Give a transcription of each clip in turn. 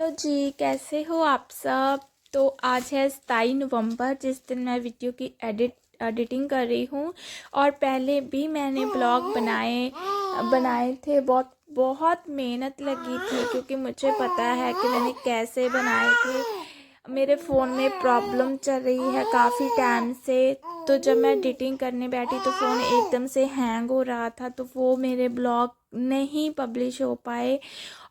Hello जी, कैसे हो आप सब। तो आज है 27 नवंबर, जिस दिन मैं वीडियो की एडिटिंग कर रही हूँ। और पहले भी मैंने ब्लॉग बनाए थे। बहुत बहुत मेहनत लगी थी, क्योंकि मुझे पता है कि मैंने कैसे बनाए थे। मेरे फ़ोन में प्रॉब्लम चल रही है काफ़ी टाइम से। तो जब मैं एडिटिंग करने बैठी तो फ़ोन एकदम से हैंग हो रहा था, तो वो मेरे ब्लॉग नहीं पब्लिश हो पाए।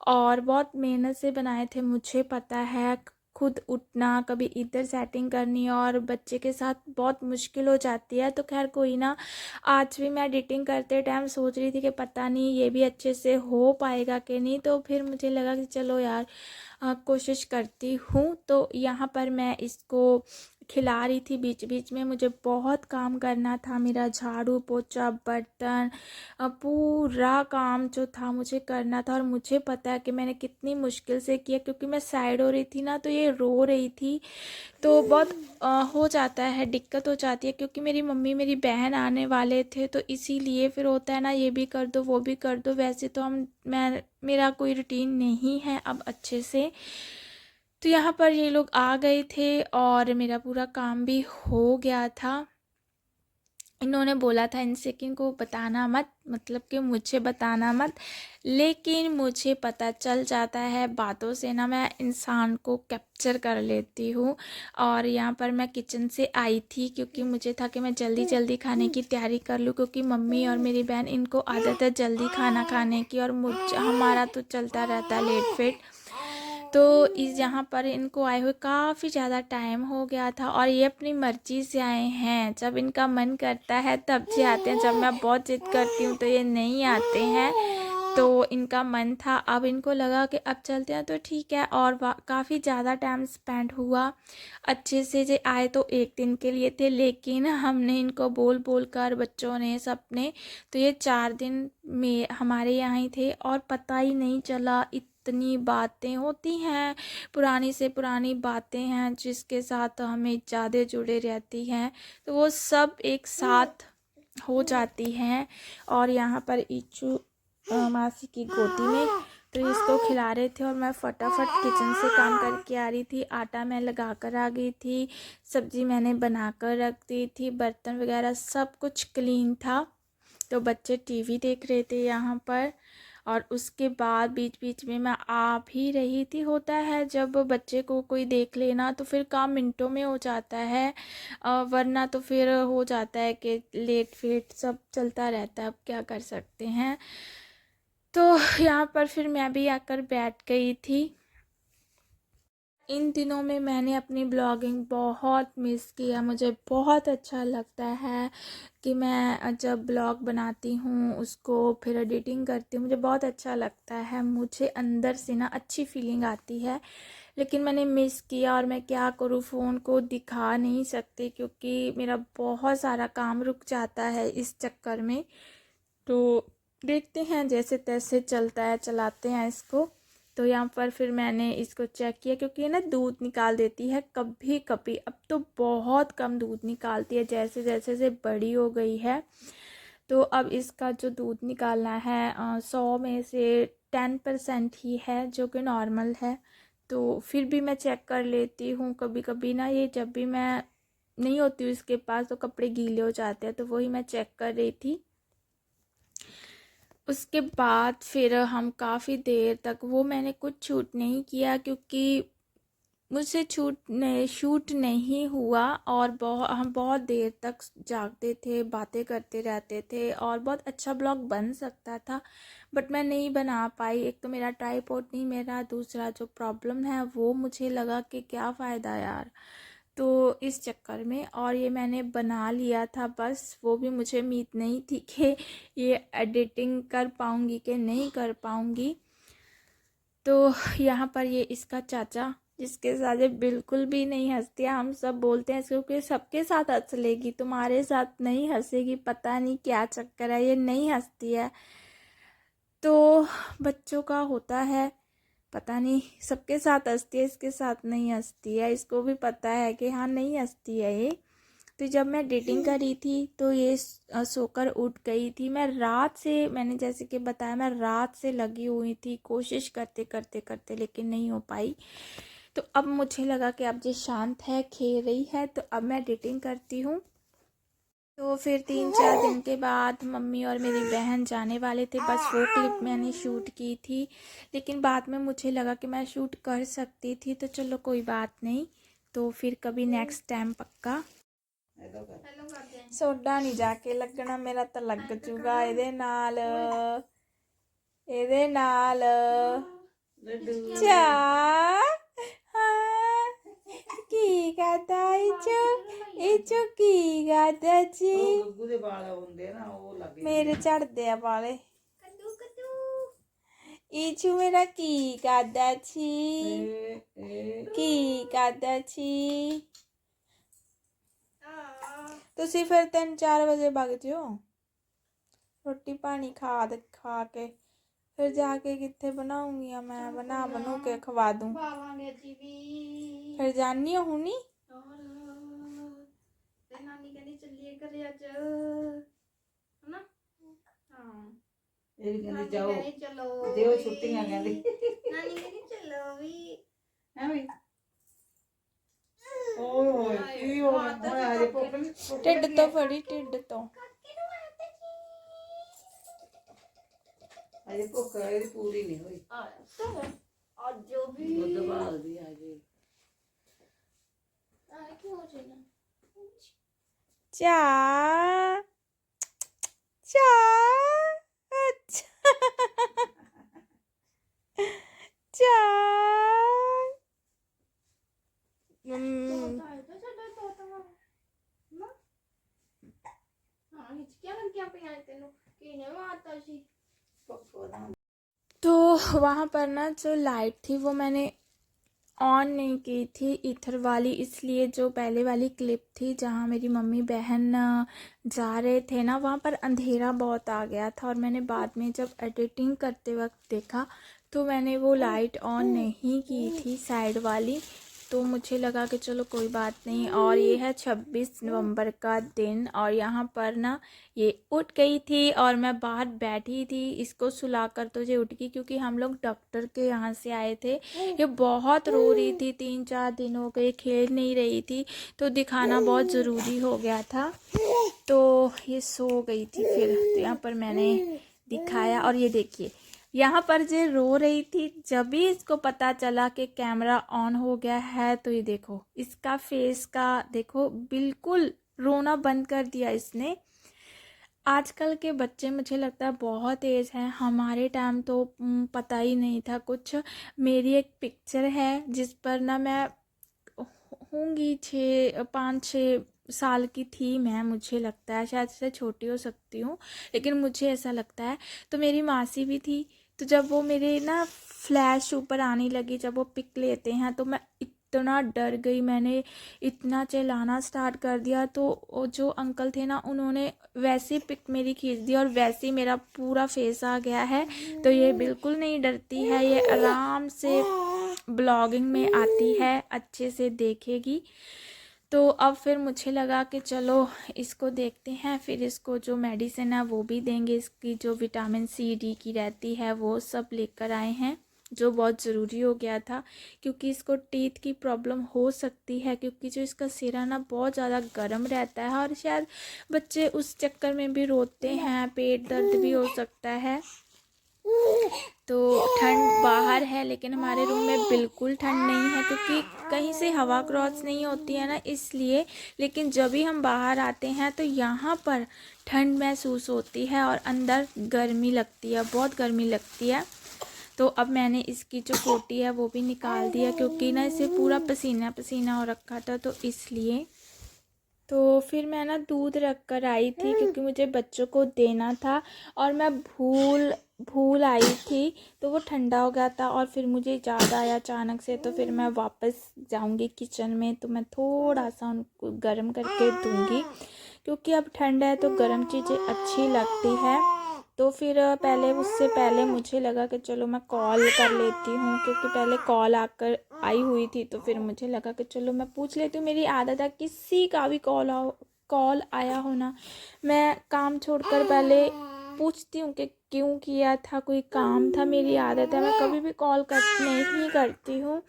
और बहुत मेहनत से बनाए थे, मुझे पता है। खुद उठना, कभी इधर सेटिंग करनी, और बच्चे के साथ बहुत मुश्किल हो जाती है। तो खैर कोई ना, आज भी मैं एडिटिंग करते टाइम सोच रही थी कि पता नहीं ये भी अच्छे से हो पाएगा कि नहीं। तो फिर मुझे लगा कि चलो यार, कोशिश करती हूँ। तो यहाँ पर मैं इसको खिला रही थी। बीच बीच में मुझे बहुत काम करना था, मेरा झाड़ू पोछा बर्तन पूरा काम जो था मुझे करना था। और मुझे पता है कि मैंने कितनी मुश्किल से किया, क्योंकि मैं साइड हो रही थी ना, तो ये रो रही थी। तो बहुत हो जाता है, दिक्कत हो जाती है, क्योंकि मेरी मम्मी मेरी बहन आने वाले थे। तो इसीलिए फिर होता है ना, ये भी कर दो वो भी कर दो। वैसे तो मेरा कोई रूटीन नहीं है अब अच्छे से। तो यहाँ पर ये लोग आ गए थे और मेरा पूरा काम भी हो गया था। इन्होंने बोला था इनसे कि इनको बताना मत, मतलब कि मुझे बताना मत। लेकिन मुझे पता चल जाता है बातों से ना, मैं इंसान को कैप्चर कर लेती हूँ। और यहाँ पर मैं किचन से आई थी, क्योंकि मुझे था कि मैं जल्दी जल्दी खाने की तैयारी कर लूँ, क्योंकि मम्मी और मेरी बहन इनको आदत है जल्दी खाना खाने की, और हमारा तो चलता रहता है लेट फेट। तो इस यहाँ पर इनको आए हुए काफ़ी ज़्यादा टाइम हो गया था, और ये अपनी मर्ज़ी से आए हैं। जब इनका मन करता है तब से आते हैं, जब मैं बहुत ज़िद करती हूँ तो ये नहीं आते हैं। तो इनका मन था, अब इनको लगा कि अब चलते हैं, तो ठीक है। और काफ़ी ज़्यादा टाइम स्पेंड हुआ अच्छे से। जे आए तो एक दिन के लिए थे, लेकिन हमने इनको बोल बोल कर, बच्चों ने सबने, तो ये 4 दिन में हमारे यहाँ ही थे। और पता ही नहीं चला, इतनी बातें होती हैं, पुरानी से पुरानी बातें हैं जिसके साथ हमें ज़्यादा जुड़े रहती हैं, तो वो सब एक साथ हो जाती हैं। और यहाँ पर इचू मासी की गोदी में, तो इसको खिला रहे थे, और मैं फटाफट किचन से काम करके आ रही थी। आटा मैं लगा कर आ गई थी, सब्जी मैंने बना कर रख दी थी, बर्तन वगैरह सब कुछ क्लीन था। तो बच्चे टीवी देख रहे थे यहाँ पर। और उसके बाद बीच बीच में मैं आ भी रही थी। होता है जब बच्चे को कोई देख लेना, तो फिर काम मिनटों में हो जाता है। वरना तो फिर हो जाता है कि लेट फेट सब चलता रहता है, अब क्या कर सकते हैं। तो यहाँ पर फिर मैं भी आकर बैठ गई थी। इन दिनों में मैंने अपनी ब्लॉगिंग बहुत मिस किया। मुझे बहुत अच्छा लगता है कि मैं जब ब्लॉग बनाती हूँ, उसको फिर एडिटिंग करती हूँ, मुझे बहुत अच्छा लगता है। मुझे अंदर से ना अच्छी फीलिंग आती है। लेकिन मैंने मिस किया, और मैं क्या करूँ, फ़ोन को दिखा नहीं सकती, क्योंकि मेरा बहुत सारा काम रुक जाता है इस चक्कर में। तो देखते हैं, जैसे तैसे चलता है, चलाते हैं इसको। तो यहाँ पर फिर मैंने इसको चेक किया, क्योंकि ये ना दूध निकाल देती है कभी कभी। अब तो बहुत कम दूध निकालती है, जैसे जैसे से बड़ी हो गई है। तो अब इसका जो दूध निकालना है 100 में से 10% ही है, जो कि नॉर्मल है। तो फिर भी मैं चेक कर लेती हूँ। कभी कभी ना, ये जब भी मैं नहीं होती हूँ इसके पास, तो कपड़े गीले हो जाते हैं, तो वही मैं चेक कर रही थी। उसके बाद फिर हम काफ़ी देर तक, वो मैंने कुछ शूट नहीं किया, क्योंकि मुझसे शूट नहीं हुआ। और हम बहुत देर तक जागते थे, बातें करते रहते थे, और बहुत अच्छा ब्लॉग बन सकता था, बट मैं नहीं बना पाई। एक तो मेरा ट्राइपॉड नहीं, मेरा दूसरा जो प्रॉब्लम है वो, मुझे लगा कि क्या फ़ायदा यार, तो इस चक्कर में। और ये मैंने बना लिया था बस, वो भी मुझे उम्मीद नहीं थी कि ये एडिटिंग कर पाऊँगी कि नहीं कर पाऊँगी। तो यहाँ पर ये इसका चाचा, जिसके साथ ये बिल्कुल भी नहीं हंसती है। हम सब बोलते हैं इसको कि सबके साथ हंस लेगी, तुम्हारे साथ नहीं हंसेगी, पता नहीं क्या चक्कर है, ये नहीं हंसती है। तो बच्चों का होता है, पता नहीं, सबके साथ हंसती है, इसके साथ नहीं हंसती है। इसको भी पता है कि हाँ नहीं हंसती है ये। तो जब मैं एडिटिंग कर रही थी तो ये सोकर उठ गई थी। मैं रात से, मैंने जैसे कि बताया, मैं रात से लगी हुई थी कोशिश करते करते करते, लेकिन नहीं हो पाई। तो अब मुझे लगा कि अब ये शांत है, खेल रही है, तो अब मैं एडिटिंग करती हूँ। तो फिर 3-4 दिन के बाद मम्मी और मेरी बहन जाने वाले थे, बस वो क्लिप मैंने शूट की थी। लेकिन बाद में मुझे लगा कि मैं शूट कर सकती थी, तो चलो कोई बात नहीं, तो फिर कभी नेक्स्ट टाइम पक्का। सोडा नहीं जाके लगना, मेरा तो लग चुका ਇਹਦੇ ਨਾਲ ਚਾ ਹਾਂ ਕੀ ਕਰਦਾ ਇਚੋ ਕੀ ਕਰਦਾ ਜੀ। ਗੱਗੂ ਦੇ ਵਾਲ ਹੁੰਦੇ ਨਾ, ਉਹ ਲੱਗ ਮੇਰੇ ਝੜਦੇ ਆ ਵਾਲੇ। ਇਚੂ ਮੇਰਾ ਕੀ ਕਰਦਾ ਜੀ, ਕੀ ਕਰਦਾ ਜੀ। ਤੁਸੀਂ ਫਿਰ 3-4 ਵਜੇ ਵਗ ਜਿਓ, ਰੋਟੀ ਪਾਣੀ ਖਾ ਕੇ फिर जाके कितने बनाऊंगी मैं, बनू के खवा दूं। फिर जानी हूं नी नानी कहनी चलिए घरे अज है ना। हां कहनी जाओ, चलो देओ छुट्टियां, कहंदी नानी कहनी चलो भी है भी। ओए की हो गया हरे पोपन, टिड तो फड़ी, टिड तो अरे भुख ਇਹਦੀ पूरी नहीं हुई आज जो भी बुधवार दी आ गई क्यों हो जाएगा। चा चा अच्छा चा तो वहाँ पर ना जो लाइट थी वो मैंने ऑन नहीं की थी, ईथर वाली, इसलिए जो पहले वाली क्लिप थी जहाँ मेरी मम्मी बहन जा रहे थे ना, वहाँ पर अंधेरा बहुत आ गया था। और मैंने बाद में जब एडिटिंग करते वक्त देखा तो मैंने वो लाइट ऑन नहीं की थी साइड वाली, तो मुझे लगा कि चलो कोई बात नहीं। और ये है 26 नवंबर का दिन, और यहाँ पर ना ये उठ गई थी और मैं बाहर बैठी थी इसको सुलाकर, तो ये उठ गई क्योंकि हम लोग डॉक्टर के यहाँ से आए थे। ये बहुत रो रही थी, 3-4 दिन हो गए खेल नहीं रही थी, तो दिखाना बहुत ज़रूरी हो गया था। तो ये सो गई थी फिर, तो यहाँ पर मैंने दिखाया। और ये देखिए यहाँ पर जो रो रही थी, जब भी इसको पता चला कि कैमरा ऑन हो गया है, तो ये देखो इसका फेस का देखो, बिल्कुल रोना बंद कर दिया इसने। आजकल के बच्चे मुझे लगता है बहुत तेज़ हैं, हमारे टाइम तो पता ही नहीं था कुछ। मेरी एक पिक्चर है जिस पर ना मैं होंगी 5-6 साल की थी मैं, मुझे लगता है शायद से छोटी हो सकती हूँ, लेकिन मुझे ऐसा लगता है। तो मेरी मासी भी थी, तो जब वो मेरे ना फ्लैश ऊपर आने लगी, जब वो पिक लेते हैं, तो मैं इतना डर गई, मैंने इतना चिल्लाना स्टार्ट कर दिया। तो जो अंकल थे ना, उन्होंने वैसे पिक मेरी खींच दी और वैसे ही मेरा पूरा फेस आ गया है। तो ये बिल्कुल नहीं डरती है, ये आराम से ब्लॉगिंग में आती है, अच्छे से देखेगी। तो अब फिर मुझे लगा कि चलो इसको देखते हैं, फिर इसको जो मेडिसिन है वो भी देंगे, इसकी जो विटामिन सी डी की रहती है वो सब लेकर आए हैं, जो बहुत ज़रूरी हो गया था क्योंकि इसको टीथ की प्रॉब्लम हो सकती है, क्योंकि जो इसका सिरा ना बहुत ज़्यादा गर्म रहता है और शायद बच्चे उस चक्कर में भी रोते हैं, पेट दर्द भी हो सकता है। तो ठंड बाहर है, लेकिन हमारे रूम में बिल्कुल ठंड नहीं है क्योंकि कहीं से हवा क्रॉस नहीं होती है ना, इसलिए। लेकिन जब भी हम बाहर आते हैं तो यहाँ पर ठंड महसूस होती है और अंदर गर्मी लगती है, बहुत गर्मी लगती है। तो अब मैंने इसकी जो कोटी है वो भी निकाल दिया क्योंकि ना इसे पूरा पसीना पसीना हो रखा था, तो इसलिए। तो फिर मैं ना दूध रख कर आई थी क्योंकि मुझे बच्चों को देना था और मैं भूल आई थी, तो वो ठंडा हो गया था और फिर मुझे याद आया अचानक से, तो फिर मैं वापस जाऊंगी किचन में, तो मैं थोड़ा सा उनको गर्म करके दूंगी क्योंकि अब ठंड है तो गर्म चीज़ें अच्छी लगती है। तो फिर उससे पहले मुझे लगा कि चलो मैं कॉल कर लेती हूँ क्योंकि पहले कॉल आकर आई हुई थी, तो फिर मुझे लगा कि चलो मैं पूछ लेती हूँ। मेरी आदत है किसी का भी कॉल कॉल आया हो ना, मैं काम छोड़कर पहले पूछती हूँ कि क्यों किया था, कोई काम था, मेरी आदत है, मैं कभी भी कॉल नहीं करती हूँ।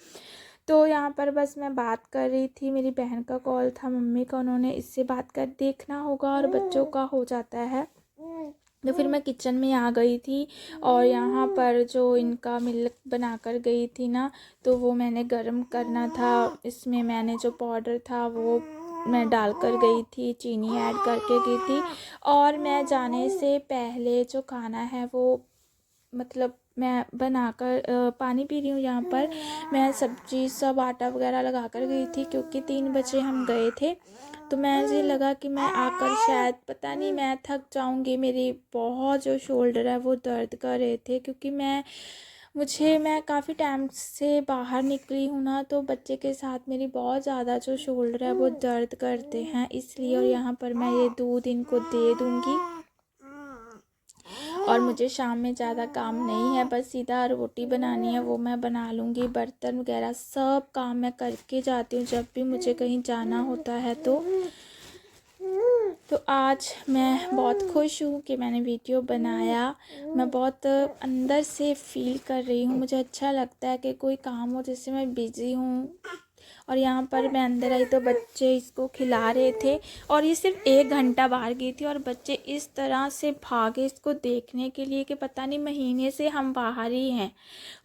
तो यहाँ पर बस मैं बात कर रही थी, मेरी बहन का कॉल था, मम्मी का, उन्होंने इससे बात कर देखना होगा और बच्चों का हो जाता है। तो फिर मैं किचन में आ गई थी और यहाँ पर जो इनका मिल्क बना कर गई थी ना, तो वो मैंने गर्म करना था। इसमें मैंने जो पाउडर था वो मैं डाल कर गई थी, चीनी ऐड करके गई थी। और मैं जाने से पहले जो खाना है वो मतलब मैं बनाकर पानी पी रही हूँ। यहाँ पर मैं सब्जी सब आटा वगैरह लगा कर गई थी, क्योंकि 3 बजे हम गए थे। तो मुझे लगा कि मैं आकर शायद पता नहीं मैं थक जाऊँगी, मेरी बहुत जो शोल्डर है वो दर्द कर रहे थे, क्योंकि मैं काफ़ी टाइम से बाहर निकली हूँ ना, तो बच्चे के साथ मेरी बहुत ज़्यादा जो शोल्डर है वो दर्द करते हैं इसलिए। और यहाँ पर मैं ये दूध इनको दे दूँगी और मुझे शाम में ज़्यादा काम नहीं है, बस सीधा रोटी बनानी है, वो मैं बना लूँगी। बर्तन वगैरह सब काम मैं करके जाती हूँ जब भी मुझे कहीं जाना होता है। तो आज मैं बहुत खुश हूँ कि मैंने वीडियो बनाया। मैं बहुत अंदर से फील कर रही हूँ, मुझे अच्छा लगता है कि कोई काम हो जिससे मैं बिज़ी हूँ। और यहाँ पर मैं अंदर आई तो बच्चे इसको खिला रहे थे, और ये सिर्फ 1 घंटा बाहर गई थी और बच्चे इस तरह से भागे इसको देखने के लिए कि पता नहीं महीने से हम बाहर ही हैं,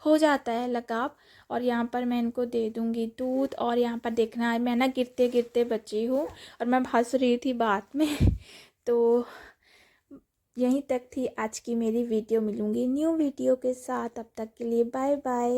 हो जाता है लगाव। और यहाँ पर मैं इनको दे दूँगी दूध। और यहाँ पर देखना है, मैं ना गिरते गिरते बची हूँ और मैं हंस रही थी बात में। तो यहीं तक थी आज की मेरी वीडियो, मिलूँगी न्यू वीडियो के साथ, तब तक के लिए बाय बाय।